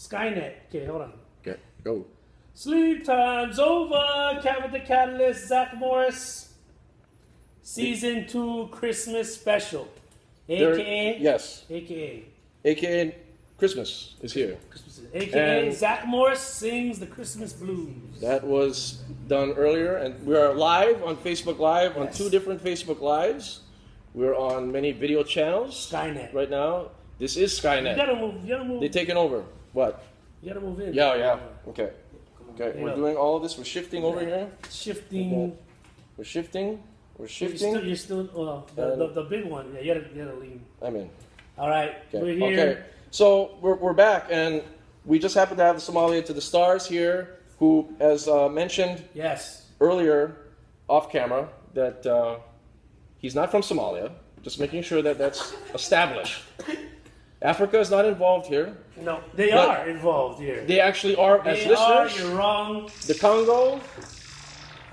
Skynet. Okay, hold on. Okay, go. Sleep time's over. Kevin the Catalyst, Zach Morris. Season 2 Christmas special. AKA? Yes. AKA. AKA Christmas is here. AKA And Zach Morris sings the Christmas blues. that was done earlier, and we are live on Facebook Live, on 2 different Facebook Lives. We're on many video channels. Skynet. Right now. This is Skynet. You gotta move. They're taking over. What? You gotta move in. Yeah. Okay. Okay, Yeah. we're doing all of this. We're shifting over here. Shifting. We're shifting. We're shifting. You're still the big one. Yeah, you gotta lean. I'm in. All right, Okay. we're here. Okay. So we're back, and we just happen to have the Sommelier to the stars here, who, as mentioned earlier off camera, that he's not from Somalia. Just making sure that that's established. Africa is not involved here. No, they are involved here. They actually are as listeners. You're wrong. The Congo.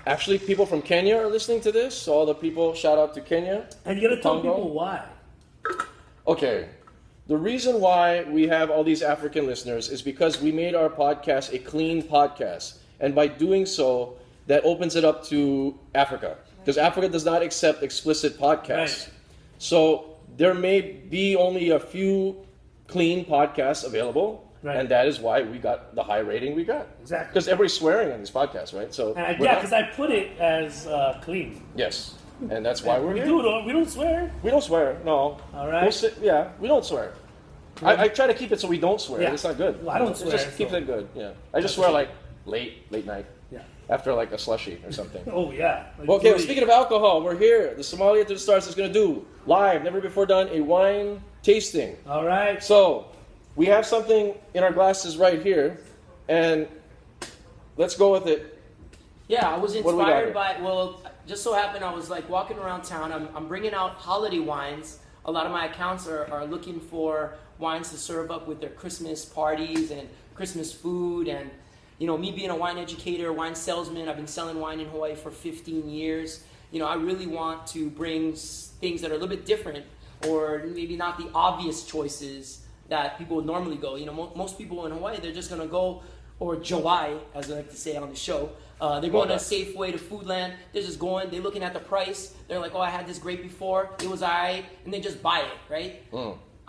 Actually, people from Kenya are listening to this. So all the people, shout out to Kenya. And you gotta tell people why. Okay. The reason why we have all these African listeners is because we made our podcast a clean podcast. And by doing so, that opens it up to Africa. Because Africa does not accept explicit podcasts. Right. So there may be only a few clean podcasts available. Right. And that is why we got the high rating we got. Exactly. Because everybody's swearing on these podcasts, right? So because I put it as clean. Yes. And that's why we're here. We don't swear. We don't swear, no. All right. We don't swear. I try to keep it so we don't swear. Yeah. It's not good. Well, I don't swear. Just keep it good, yeah. I just swear like late night. Yeah. After like a slushie or something. Oh, yeah. Like okay, well, speaking of alcohol, we're here. The Sommelier to the Stars is going to do, live, never before done, a wine tasting. All right. So, we have something in our glasses right here, and let's go with it. Yeah, I was inspired by, just so happened I was like walking around town. I'm bringing out holiday wines. A lot of my accounts are looking for wines to serve up with their Christmas parties and Christmas food. And, you know, me being a wine educator, wine salesman, I've been selling wine in Hawaii for 15 years. You know, I really want to bring things that are a little bit different, or maybe not the obvious choices that people would normally go. You know, most people in Hawaii, they're just going to go, or Jawai, as I like to say on the show. They're going to Safeway, to Foodland. They're just going, they're looking at the price. They're like, oh, I had this grape before. It was all right. And they just buy it, right?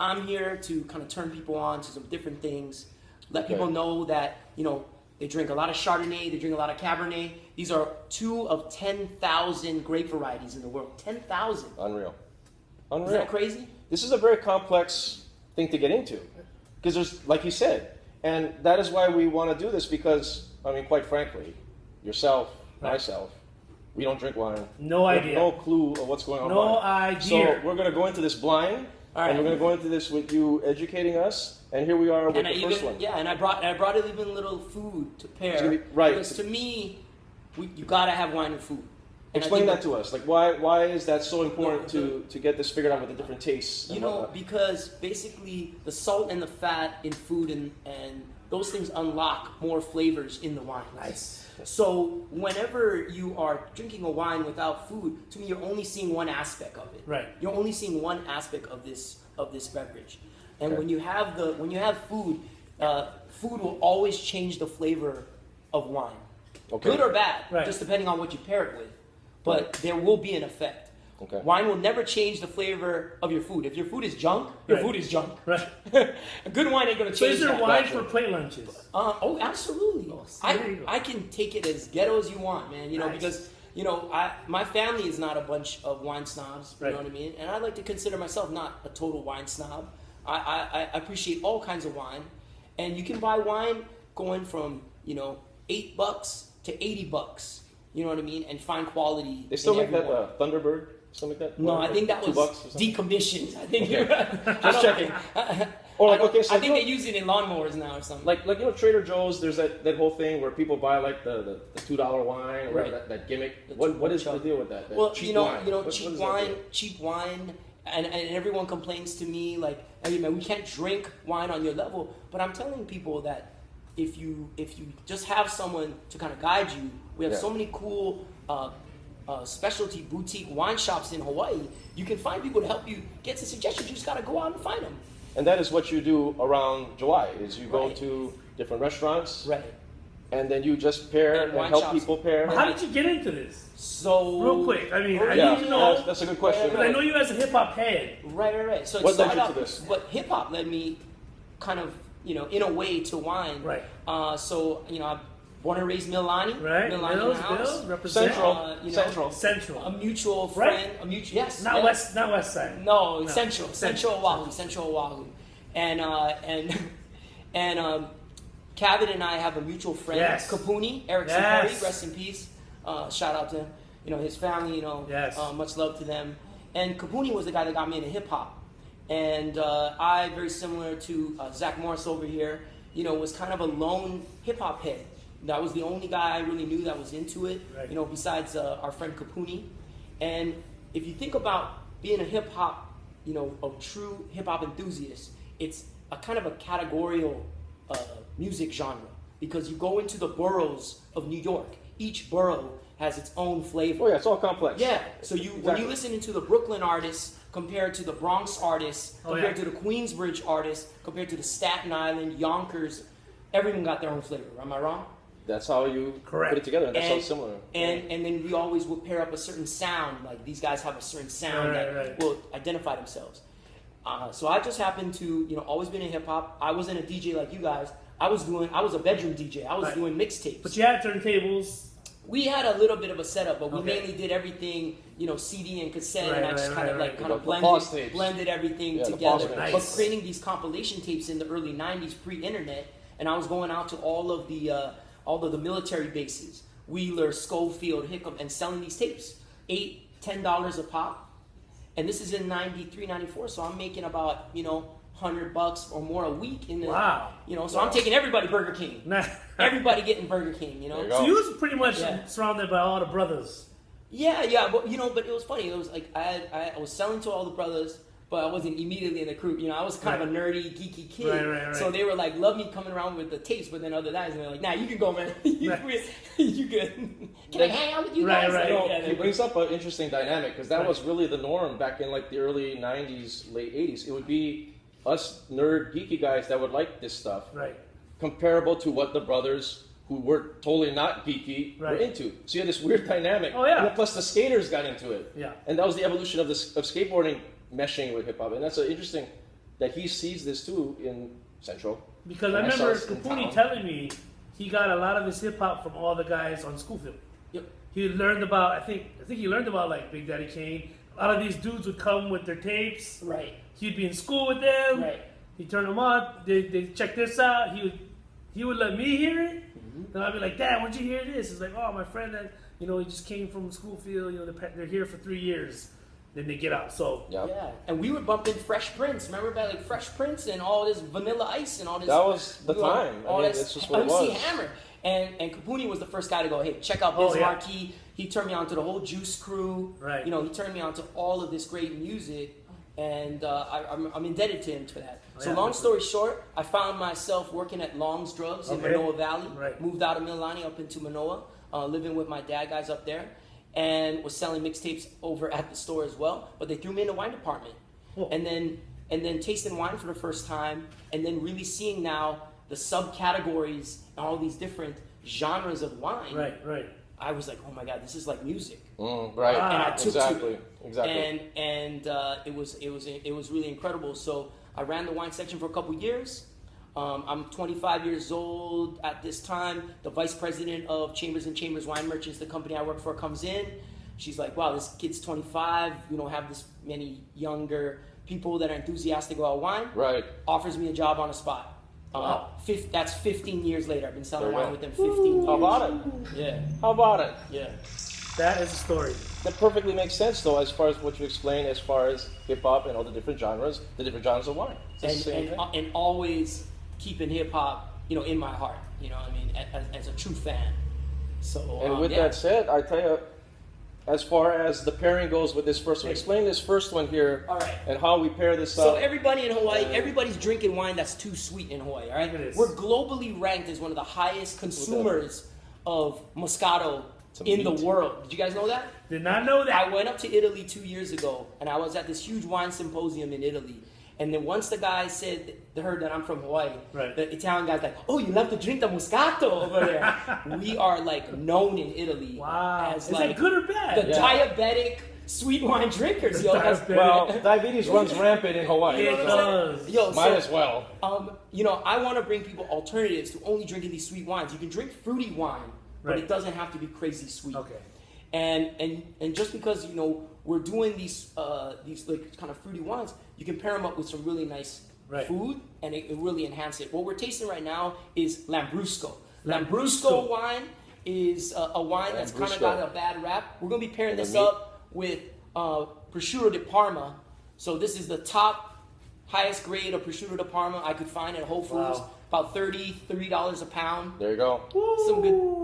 I'm here to kind of turn people on to some different things. Let people know that, you know, they drink a lot of Chardonnay. They drink a lot of Cabernet. These are 2 of 10,000 grape varieties in the world. 10,000. Unreal. Isn't that crazy? This is a very complex thing to get into. Because there's, like you said, and that is why we want to do this, because, I mean, quite frankly, yourself, myself, we don't drink wine. No idea. No clue of what's going on. No idea. So we're going to go into this blind, and we're going to go into this with you educating us. And here we are with the first one. Yeah, and I brought even a little food to pair. Right. Because to me, you gotta have wine and food. And explain that to us. Like, why is that so important to get this figured out with the different tastes? You know, because basically the salt and the fat in food and those things unlock more flavors in the wine. Nice. So whenever you are drinking a wine without food, to me, you're only seeing one aspect of it. Right. You're only seeing one aspect of this beverage. And when you have food, food will always change the flavor of wine, good or bad, just depending on what you pair it with. But there will be an effect. Okay. Wine will never change the flavor of your food. If your food is junk, your food is junk. Right. A good wine ain't gonna change. So is there wine for plate lunches? Oh, absolutely. I can take it as ghetto as you want, man. You know, because you know, my family is not a bunch of wine snobs. You know what I mean? And I like to consider myself not a total wine snob. I appreciate all kinds of wine, and you can buy wine going from, you know, $8 to $80. You know what I mean? And fine quality. They still make that Thunderbird, something like that. No, I think that was decommissioned. I think just checking. Or like, I think they use it in lawnmowers now or something. Like you know, Trader Joe's. There's that whole thing where people buy like the $2 wine or that gimmick. What is the deal with that? Well, cheap wine. Cheap wine. And everyone complains to me like, hey man, we can't drink wine on your level. But I'm telling people that if you just have someone to kind of guide you, we have so many cool specialty boutique wine shops in Hawaii. You can find people to help you get some suggestions. You just got to go out and find them. And that is what you do around July, is you go to different restaurants. Right. And then you just pair and help people pair. How did you get into this? So real quick, I mean, I need to know. That's a good question. Because I know you as a hip hop head. Right. So what led you to this? But hip hop led me, kind of, in a way, to wine. Right. So I'm born and raised Milani. Right. Milani house. Represent. Central. A mutual friend. Right. A mutual. Yes. Not west side. No. Central Oahu. And Kevin and I have a mutual friend, Kapuni, Eric Sipari, rest in peace. Shout out to his family, much love to them. And Kapuni was the guy that got me into hip hop. And I, very similar to Zach Morris over here, was kind of a lone hip hop head. That was the only guy I really knew that was into it, besides our friend Kapuni. And if you think about being a hip hop, a true hip hop enthusiast, it's a kind of a categorical music genre, because you go into the boroughs of New York. Each borough has its own flavor. Oh yeah, it's all complex. Yeah, so when you listen to the Brooklyn artists compared to the Bronx artists, compared to the Queensbridge artists, compared to the Staten Island, Yonkers, everyone got their own flavor. Am I wrong? That's how you put it together, and that's how similar. And then we always would pair up a certain sound, like these guys have a certain sound that will identify themselves. So I just happened to, always been in hip hop. I wasn't a DJ like you guys. I was a bedroom DJ. I was doing mixtapes. But you had turntables. We had a little bit of a setup, but we mainly did everything, CD and cassette, and I just kind of blended everything together. But creating these compilation tapes in the early '90s, pre-internet, and I was going out to all of the military bases, Wheeler, Schofield, Hickam, and selling these tapes, $8, $10 a pop. And this is in 93, 94, so I'm making about, $100 or more a week. So I'm taking everybody Burger King. Everybody getting Burger King, So you was pretty much surrounded by all the brothers. Yeah, but but it was funny. It was like I was selling to all the brothers, but I wasn't immediately in the group. I was kind of a nerdy, geeky kid. Right. So they were like, love me coming around with the tapes, but then other guys, and they're like, nah, you can go, man. You good. Can I hang out with you guys? It brings up an interesting dynamic, because that was really the norm back in like the early 90s, late 80s. It would be us nerd, geeky guys that would like this stuff. Right. Comparable to what the brothers who were totally not geeky were into. So you had this weird dynamic. Oh, yeah. And then plus the skaters got into it. Yeah. And that was the evolution of skateboarding meshing with hip hop, and that's interesting that he sees this too in Central. Because I remember Kapuni telling me he got a lot of his hip hop from all the guys on Schofield. Yep. He learned about I think he learned about like Big Daddy Kane. A lot of these dudes would come with their tapes. Right. He'd be in school with them. Right. He'd turn them on. They check this out. He would let me hear it. Then I'd be like, Dad, where'd you hear this? It's like, oh, my friend that he just came from Schofield. They're here for 3 years. Then they get out. So yeah, and we would bump in Fresh Prince. Remember about like Fresh Prince and all this Vanilla Ice and all this. That was the time. It's just what it was. MC Hammer and Kapuni was the first guy to go, hey, check out Biz Markie. He turned me on to the whole Juice Crew. Right. He turned me on to all of this great music, and I'm indebted to him for that. So long story short, I found myself working at Long's Drugs in Manoa Valley. Right. Moved out of Mililani up into Manoa, living with my dad guys up there. And was selling mixtapes over at the store as well, but they threw me in the wine department, and then tasting wine for the first time, and then really seeing now the subcategories and all these different genres of wine. Right. I was like, oh my God, this is like music. Right. And I took exactly. And it was really incredible. So I ran the wine section for a couple years. I'm 25 years old at this time. The vice president of Chambers & Chambers Wine Merchants, the company I work for, comes in. She's like, wow, this kid's 25. We don't have this many younger people that are enthusiastic about wine. Right. Offers me a job on the spot. Wow. That's 15 years later. I've been selling wine with them 15 years. How about it? Yeah. How about it? Yeah. That is a story. That perfectly makes sense, though, as far as what you explained, as far as hip-hop and all the different genres of wine. And always keeping hip hop, in my heart, as a true fan. So, and with that said, I tell you, as far as the pairing goes with this first one, explain this first one here, all right, and how we pair this up. So everybody in Hawaii, everybody's drinking wine that's too sweet in Hawaii, all right? We're globally ranked as one of the highest consumers of Moscato in the world. Did you guys know that? Did not know that. I went up to Italy 2 years ago, and I was at this huge wine symposium in Italy. And then once the guy said, they heard that I'm from Hawaii, right. the Italian guy's like, oh, you love to drink the Moscato over there. We are like known in Italy as Is like that good or bad? the diabetic sweet wine drinkers, yo. Well, diabetes runs rampant in Hawaii. You know what I'm saying? Yo, might as well. You know, I want to bring people alternatives to only drinking these sweet wines. You can drink fruity wine, but it doesn't have to be crazy sweet. Okay. And just because, you know, we're doing these like kind of fruity wines, you can pair them up with some really nice food, and it really enhance it. What we're tasting right now is Lambrusco. Lambrusco wine is a wine that's kind of got a bad rap. We're going to be pairing this up with prosciutto di Parma. So this is the top, highest grade of prosciutto di Parma I could find at Whole Foods. Wow. About $33 a pound. There you go. Some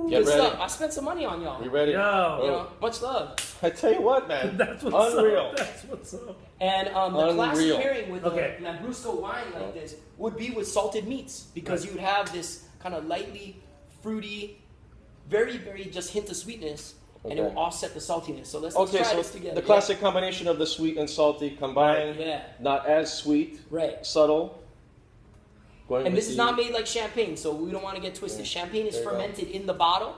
good stuff. I spent some money on y'all. You ready? You know, much love. I tell you what, man. That's what's unreal. Up. That's what's up. And the classic pairing with a Lambrusco wine like this would be with salted meats, because you would have this kind of lightly fruity, very, very just hint of sweetness, and it will offset the saltiness. So let's try this together. The classic combination of the sweet and salty combined. Not as sweet. Subtle. And this is not made like champagne, so we don't want to get twisted. Champagne is fermented in the bottle.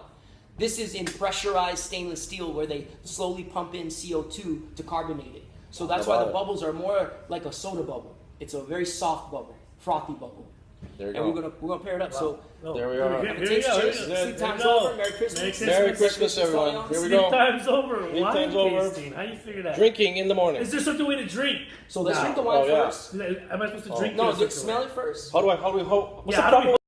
This is in pressurized stainless steel, where they slowly pump in CO2 to carbonate it. So that's why the bubbles are more like a soda bubble. It's a very soft bubble, frothy bubble. There you and go. we're gonna pair it up. So there we are. Sleep time's over. Merry Christmas. Merry Christmas, everyone. Here we go. Sleep time's over. Sleep time's over. How you figure that? Drinking in the morning. Is there something way to drink? So let's drink the wine first. Am I supposed to drink? No, smell it first. How do we? What's the proper